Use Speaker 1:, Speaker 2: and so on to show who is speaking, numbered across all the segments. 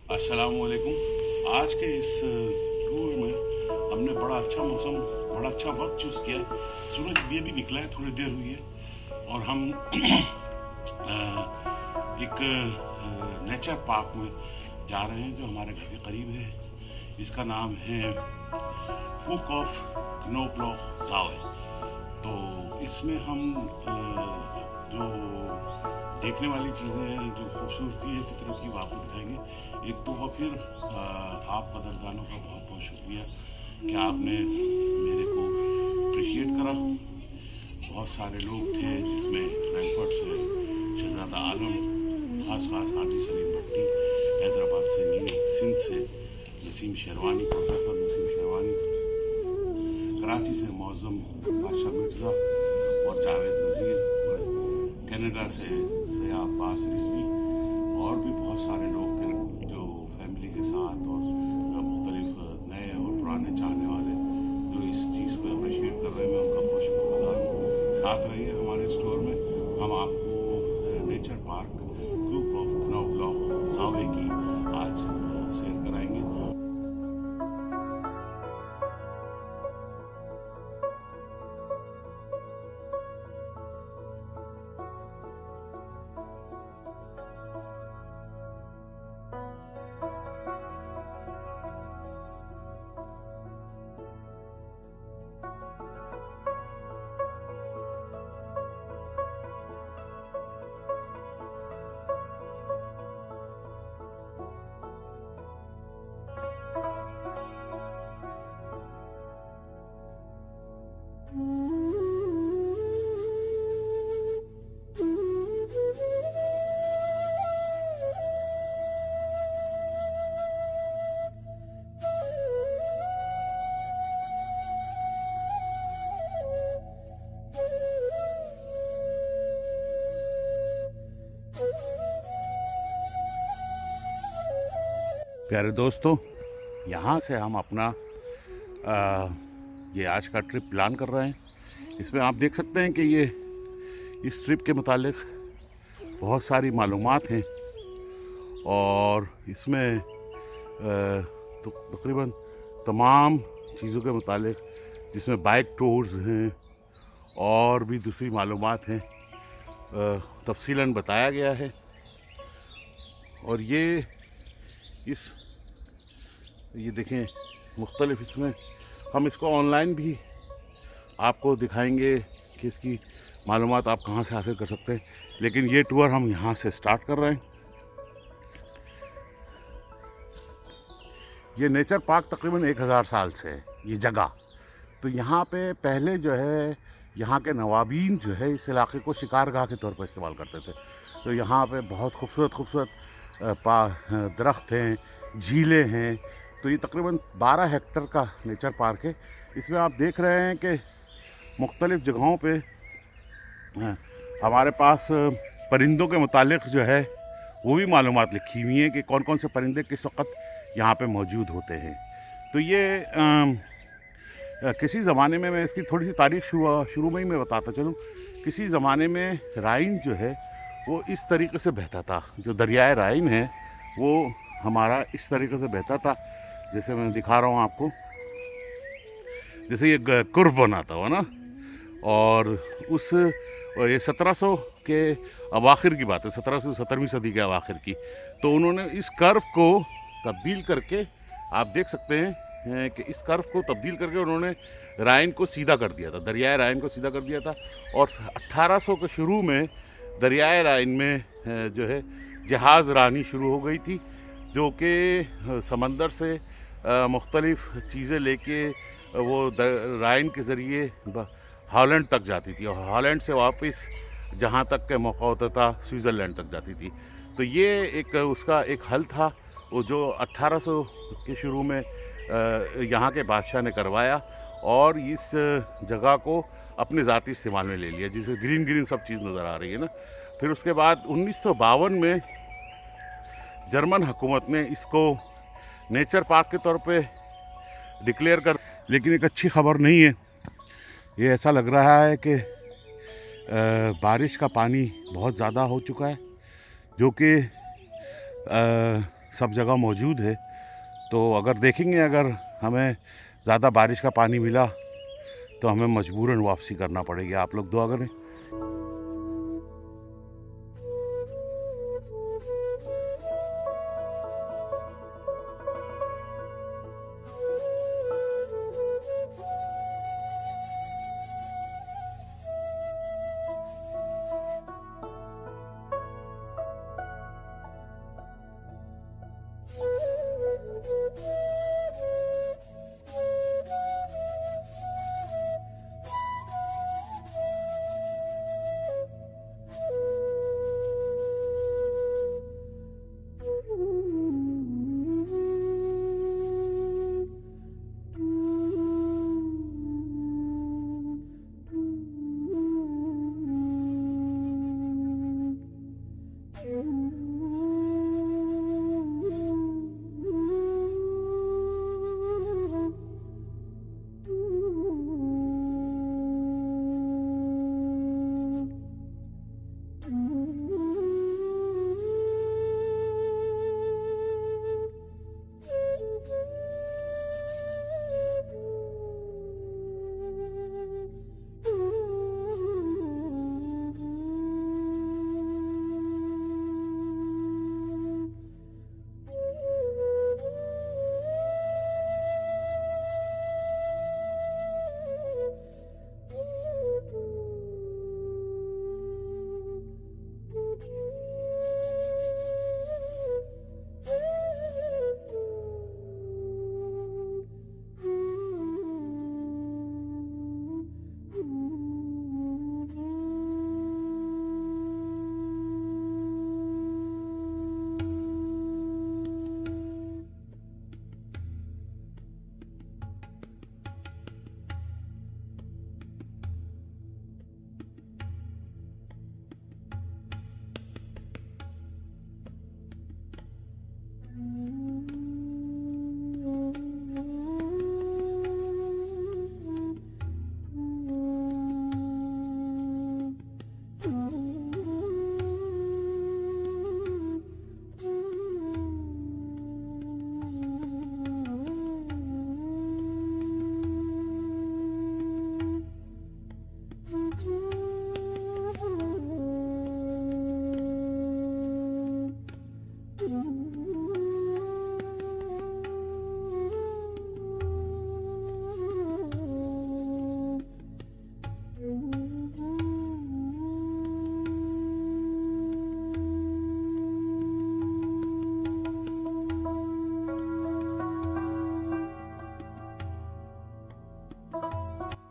Speaker 1: अस्सलाम वालेकुम। आज के इस टूर में हमने बड़ा अच्छा मौसम, बड़ा अच्छा वक्त चूज़ किया। सूरज भी निकला है, थोड़ी देर हुई है और हम एक नेचर पार्क में जा रहे हैं जो हमारे घर के करीब है। इसका नाम है हुक ऑफ क्नोब्लॉक ज़ावे। तो इसमें हम जो देखने वाली चीज़ें हैं, जो खूबसूरती है फितरत की, वो आपको दिखाएंगे। एक तो वो फिर आप कदरदानों का बहुत बहुत शुक्रिया कि आपने मेरे को अप्रिशिएट करा। बहुत सारे लोग थे जिसमें फ्रैंकफर्ट से शहजादा आलम, खास हाजी सलीम भट्टी, हैदराबाद से नीने, सिंध से नसीम शेरवानी, प्रोफेसर नसीम शेरवानी, कराची से मौज़म बादशाह मिर्ज़ा और जावेद नज़ीर, कनाडा से सयाह अब्बास रिजवी और भी बहुत सारे लोग थे जो फैमिली के साथ और मुख्तलिफ नए और पुराने चाहने वाले जो इस चीज़ को अप्रिशिएट कर रहे हैं। मैं उनका बहुत शुक्रगुजार हूँ। साथ रहिए हमारे स्टोर में, हम आपको नेचर पार्क ग्रुप ऑफ क्नोब्लॉक ज़ावे की आज सैर कराएंगे। प्यारे दोस्तों, यहाँ से हम अपना ये आज का ट्रिप प्लान कर रहे हैं। इसमें आप देख सकते हैं कि ये इस ट्रिप के मुतालिक बहुत सारी मालूमात हैं और इसमें तो तकरीबन तमाम चीज़ों के मुतालिक, जिसमें बाइक टूर्स हैं और भी दूसरी मालूमात हैं, तफसीलन बताया गया है। और ये देखें मुख्तलिफ, इसमें हम इसको ऑनलाइन भी आपको दिखाएंगे कि इसकी मालूमात आप कहाँ से हासिल कर सकते हैं। लेकिन ये टूर हम यहाँ से स्टार्ट कर रहे हैं। ये नेचर पार्क तकरीबन 1000 साल से है ये जगह। तो यहाँ पे पहले जो है यहाँ के नवाबीन जो है इस इलाके को शिकारगाह के तौर पर इस्तेमाल करते थे। तो यहाँ पे बहुत खूबसूरत दरख्त हैं, झीलें हैं। तो ये तकरीबन 12 हेक्टर का नेचर पार्क है। इसमें आप देख रहे हैं कि मुख्तलिफ़ जगहों पे हमारे पास परिंदों के मुतालिक जो है वो भी मालूमात लिखी हुई हैं कि कौन कौन से परिंदे किस वक्त यहाँ पे मौजूद होते हैं। तो ये किसी ज़माने में, मैं इसकी थोड़ी सी तारीख शुरू में ही मैं बताता चलूँ। किसी ज़माने में राइन जो है वो इस तरीके से बहता था। जो दरियाए राइन है वो हमारा इस तरीके से बहता था, जैसे मैं दिखा रहा हूँ आपको, जैसे ये कुर्व बनाता हुआ ना। और ये 1700 के अवाखिर की बात है, 17वीं सदी के अवाखिर की। तो उन्होंने इस कर्व को तब्दील करके, आप देख सकते हैं कि इस कर्व को तब्दील करके उन्होंने राइन को सीधा कर दिया था, दरियाए राइन को सीधा कर दिया था। और 1800 के शुरू में दरियाए राइन में जो है जहाज़ रानी शुरू हो गई थी, जो कि समंदर से मुख्तलिफ़ चीज़ें लेके वो राइन के ज़रिए हॉलैंड तक जाती थी और हॉलैंड से वापस जहाँ तक के मौका होता था स्विट्ज़रलैंड तक जाती थी। तो ये एक उसका एक हल था वो जो 1800 के शुरू में यहाँ के बादशाह ने करवाया और इस जगह को अपने ज़ाती इस्तेमाल में ले लिया, जिसे ग्रीन सब चीज़ नज़र आ रही है ना। फिर उसके बाद 1952 में जर्मन हुकूमत ने इसको नेचर पार्क के तौर पे डिक्लेयर कर। लेकिन एक अच्छी खबर नहीं है। ये ऐसा लग रहा है कि बारिश का पानी बहुत ज़्यादा हो चुका है, जो कि सब जगह मौजूद है। तो अगर देखेंगे, अगर हमें ज़्यादा बारिश का पानी मिला तो हमें मजबूरन वापसी करना पड़ेगी। आप लोग दुआ करें।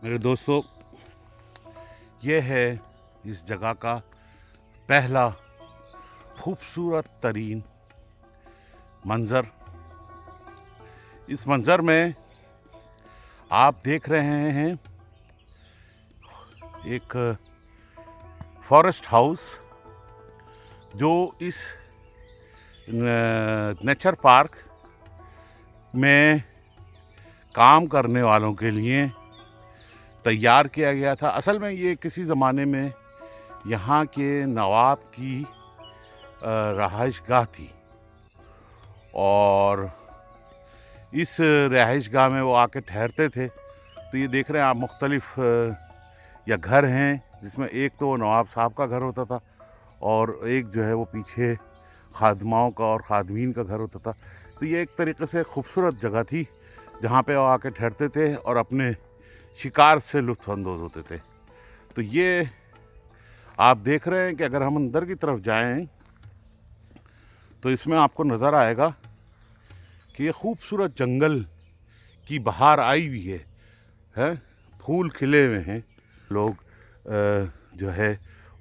Speaker 1: मेरे दोस्तों, ये है इस जगह का पहला खूबसूरत तरीन मंज़र। इस मंज़र में आप देख रहे हैं एक फॉरेस्ट हाउस, जो इस नेचर पार्क में काम करने वालों के लिए तैयार किया गया था। असल में ये किसी ज़माने में यहाँ के नवाब की रहाइशगाह थी, और इस रहाइशगाह में वो आके ठहरते थे। तो ये देख रहे हैं आप, मुख्तलिफ या घर हैं, जिसमें एक तो नवाब साहब का घर होता था और एक जो है वो पीछे खादमाओं का और खादमीन का घर होता था। तो ये एक तरीक़े से खूबसूरत जगह थी जहाँ पे वो आके ठहरते थे और अपने शिकार से लुत्फ़अंदोज़ होते थे। तो ये आप देख रहे हैं कि अगर हम अंदर की तरफ जाएं तो इसमें आपको नज़र आएगा कि ये खूबसूरत जंगल की बहार आई हुई है, फूल खिले हुए हैं। लोग जो है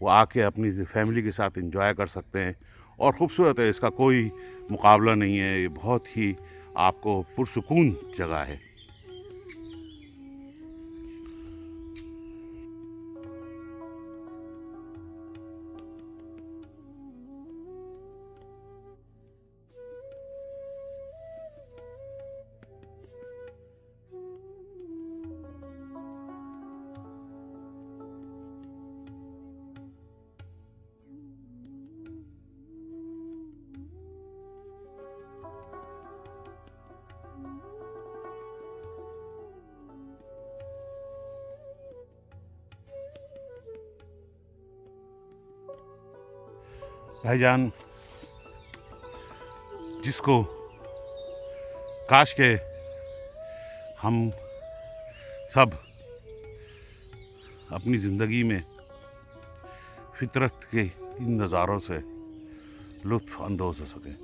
Speaker 1: वो आके अपनी फैमिली के साथ एंजॉय कर सकते हैं, और ख़ूबसूरत है, इसका कोई मुकाबला नहीं है। ये बहुत ही आपको पुरसुकून जगह है। भाईजान जिसको काश के हम सब अपनी ज़िंदगी में फितरत के इन नज़ारों से लुत्फ़ अंदोज़ हो सकें।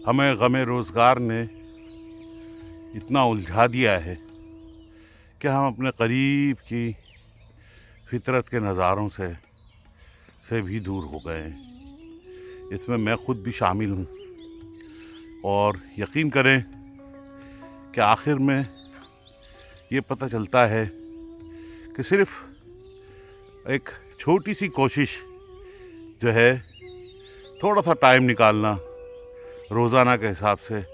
Speaker 1: हमें गमे रोज़गार ने इतना उलझा दिया है कि हम अपने करीब की फितरत के नज़ारों से भी दूर हो गए हैं। इसमें मैं ख़ुद भी शामिल हूँ और यकीन करें कि आखिर में ये पता चलता है कि सिर्फ़ एक छोटी सी कोशिश जो है, थोड़ा सा टाइम निकालना रोज़ाना के हिसाब से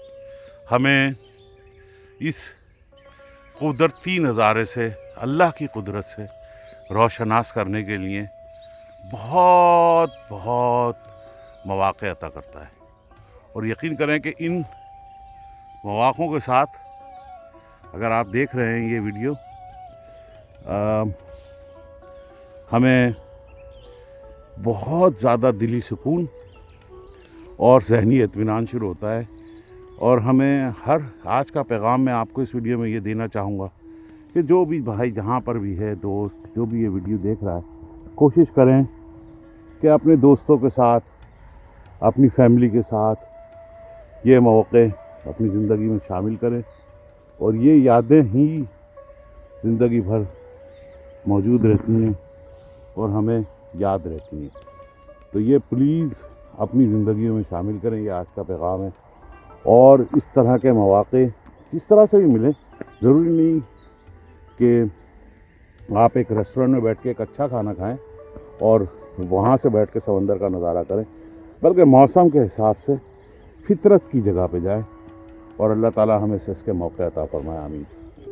Speaker 1: हमें इस कुदरती नज़ारे से, अल्लाह की कुदरत से रोशनास करने के लिए बहुत बहुत मौक़े अता करता है। और यकीन करें कि इन मौक़ों के साथ अगर आप देख रहे हैं ये वीडियो, हमें बहुत ज़्यादा दिली सुकून और ज़हनी इत्मीनान शुरू होता है। और हमें आज का पैगाम मैं आपको इस वीडियो में ये देना चाहूँगा कि जो भी भाई जहाँ पर भी है, दोस्त जो भी ये वीडियो देख रहा है, कोशिश करें कि अपने दोस्तों के साथ, अपनी फैमिली के साथ ये मौक़े अपनी ज़िंदगी में शामिल करें और ये यादें ही ज़िंदगी भर मौजूद रहती हैं और हमें याद रहती हैं। तो ये प्लीज़ अपनी ज़िंदगी में शामिल करें, ये आज का पैगाम है। और इस तरह के मौक़े जिस तरह से भी मिले, ज़रूरी नहीं कि आप एक रेस्टोरेंट में बैठ के एक अच्छा खाना खाएं और वहाँ से बैठ के समंदर का नज़ारा करें, बल्कि मौसम के हिसाब से फितरत की जगह पे जाएं और अल्लाह ताला हमें से इसके मौक़े अता फरमाए। आमीन।